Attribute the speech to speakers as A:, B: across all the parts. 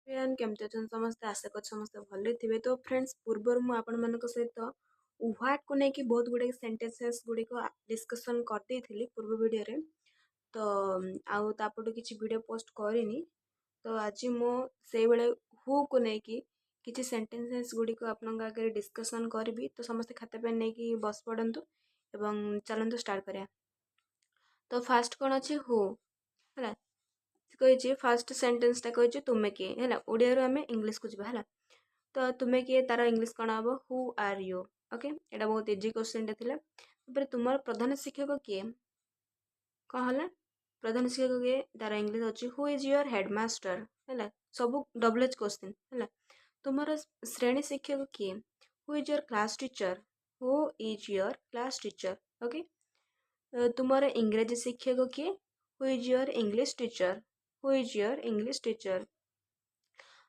A: Everyone केमती अच्छा समस्ते आशा कर समस्ते भले थे। तो फ्रेंड्स पूर्वर मु आपण मान सहित व्हाट को लेकिन बहुत गुड़े सेंटेंसेस गुड़िक डिस्कसन करदे पूर्व वीडियो रे। तो आउ तापटू किसी वीडियो पोस्ट करनी। तो आज मो से हु को लेकिन किसी सेंटेंसेस गुड़िक आपण आगे डिस्कसन करी। तो समस्त खाता पेन नहीं बस पड़तु एवं चलतु स्टार्ट करा। तो फास्ट कौन अच्छे हु है कही फास्ट सेंटेंस टा कही तुमे किए है ओडिया रो आमे इंग्लिश को जीवा है। तो तुमे किए तार इंग्लिश कौन हम हु आर यू। ओके एटा बहुत इजी क्वेश्चन टे थिला। तापर तुमर प्रधान शिक्षक किए कौन है प्रधान शिक्षक किए तार इंग्लिश अच्छी हु इज योर हेडमास्टर है सब डबल एच क्वेश्चन है। तुमर श्रेणी शिक्षक किए who is your class teacher who is your class teacher. Okay तुमर इंग्रेजी शिक्षक किए who is your English teacher who is your English teacher.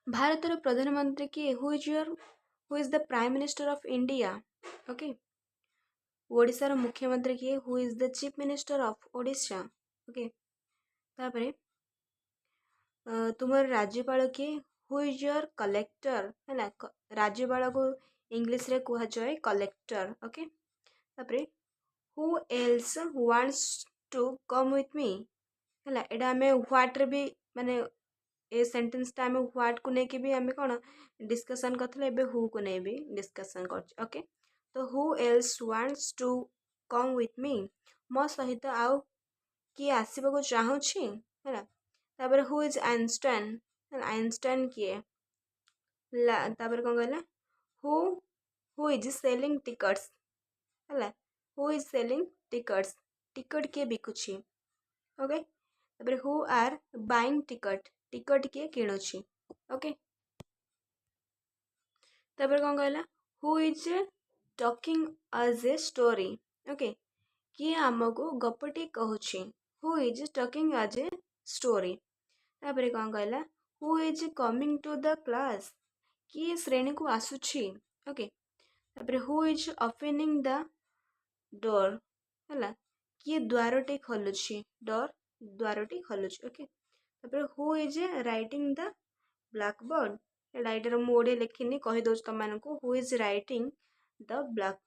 A: Bharat प्रधानमंत्री किए who is the prime minister of India. Okay Odisha मुख्यमंत्री किए who is the chief minister of Odisha. Okay तापरे तुमर राज्यपाल किए हु इज योर कलेक्टर है राज्यपाल को इंग्लिश रे कहा जाए कलेक्टर। ओके तापरे who else wants to come with me है एटा आमे व्हाट रे भी माने ए सेंटेंस टा आमे व्हाट को लेके भी आमे कौन डिस्कसन करथले एबे हु को नै भी डिस्कसन कर। ओके तो who else wants to come with me मो सहित आउ किए आसीबा को चाहूछि है। तापर हु इज आइंस्टाइन आइंस्टाइन किए तापर कोन कहला who who is selling tickets है who is selling tickets ticket किए बिकुछि। ओके तापर who are buying ticket ticket किए किणुछि। ओके तापर कोन कहला who is talking as a story. Okay किए आमको गपटी कहूछि who is talking as a story. तापर कोन कहला who is coming to the class किए श्रेणी को आसुछि। ओके तापर who is opening the door है किए द्वारटी खोलुछि डोर द्वारटी खोलुछि। ओके तापर who is writing the blackboard writer मोड़े लिखिनी कही दो तुम मानक who is writing the black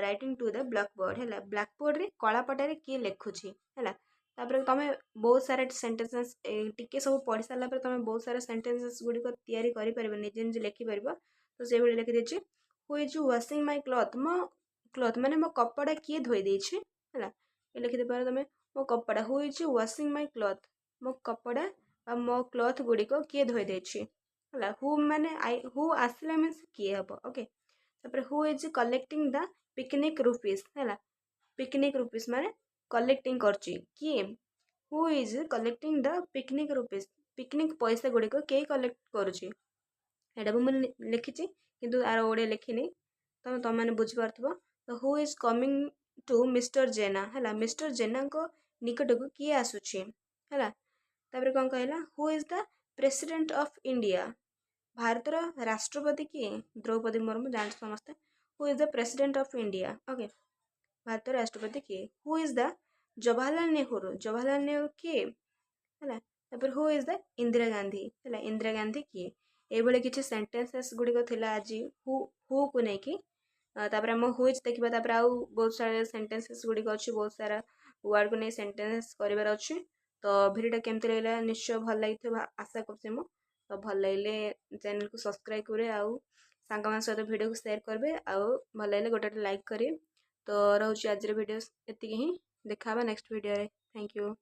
A: writing to the blackboard है ब्लैक बोर्ड रे कला पटारे किए लिखुछि है। तापर तुम बहुत सारा सेंटेंसेस टिके सब पढ़ी सारा पर तुम बहुत सारा सेंटेंसेस गुड़िक तैयारी कर पार निजे निजे लिखिपर। तो से लिखि देछि who is washing my cloth मो क्लॉथ माने मो कपड़ा किए धोई देछि है लिखि पार तुम मो कपड़ा who is washing my cloth मो कपड़ा मो क्लॉथ गुड़िक किए धोई देछि है हु माने आई हु आसला मीन्स किए हम। ओके तापर who is collecting the picnic rupees है पिकनिक रुपीस माने कलेक्टिंग करछि किए who is collecting the picnic rupees picnic पैसा गुड़िक किए कलेक्ट करुछि एटा मुझे लिखी किंतु आर ओडे लिखिनी तुम तुम मैंने बुझीपार। तो who is coming to mister Jena है मिस्टर जेना को निकट को किए आसुछि है। तापर कौन कहला who is the president of India Bharat राष्ट्रपति किए द्रौपदी मुर्मू जान समस्ते who is the president of India. Okay Bharat राष्ट्रपति किए who is the Jawaharlal Nehru किए है तापर who is the Indira Gandhi है इंदिरा गांधी किए ये किसी सेंटेंसेस गुड़िक थिला आज हु को लेकिन तापर आम हुईज देखा तापर आउ बहुत सारा सेंटेंसेस गुड़िक अच्छी बहुत सारा वर्ड को नहीं सेंटेंस करार अच्छी। तो भिडियो केमती लगे निश्चय भल लगी आशा कर तो भल लगे चैनल को सब्सक्राइब करे आउ सांग मान सहित भिडियो को शेयर करेंगे आउ भल लगे गोटे लाइक करेंगे। तो रोचे आज भिडियो एति ही देखा नेक्स्ट वीडियो रे। Thank you.